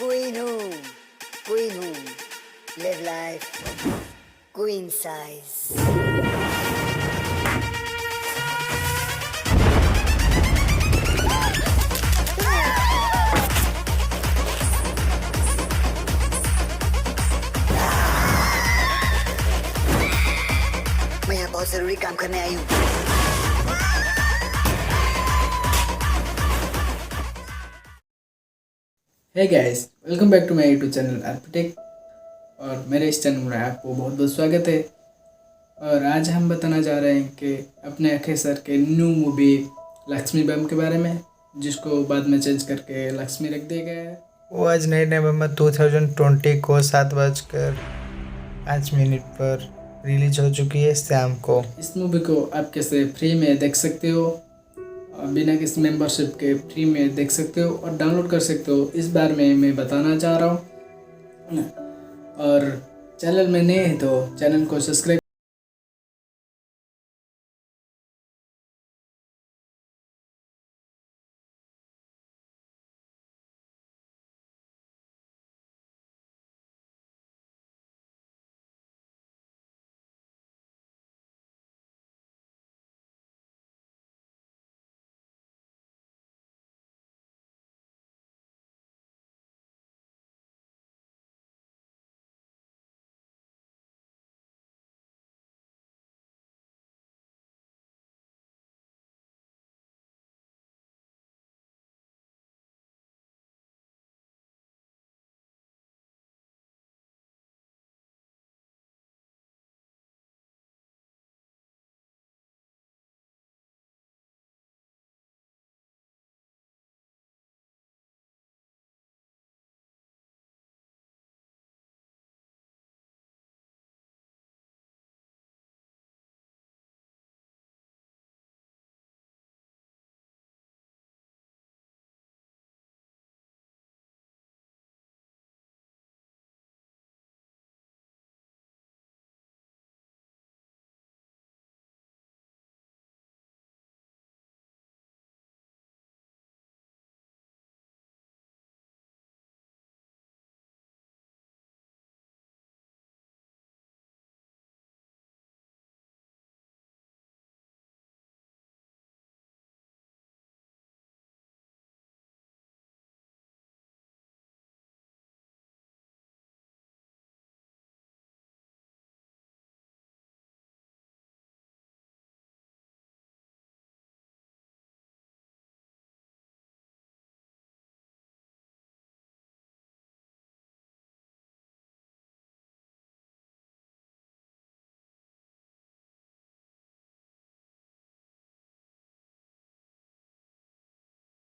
Queen home, live life, queen size. मैं यहाँ बहुत जरूरी काम करने आई हूँ। Hey guys, welcome back to my YouTube channel architect. और मेरे इस चैनल में आपको बहुत बहुत स्वागत है। और आज हम बताना जा रहे हैं कि अपने अक्षय सर के न्यू मूवी लक्ष्मी बम के बारे में, जिसको बाद में चेंज करके लक्ष्मी रख दिया गया है। वो आज 9 नवंबर 2020 को 7:05 पर रिलीज हो चुकी है शाम को। इस मूवी को आप कैसे फ्री में देख सकते हो, बिना किसी मेंबरशिप के फ्री में देख सकते हो और डाउनलोड कर सकते हो, इस बारे में मैं बताना चाह रहा हूँ। और चैनल में नए हैं तो चैनल को सब्सक्राइब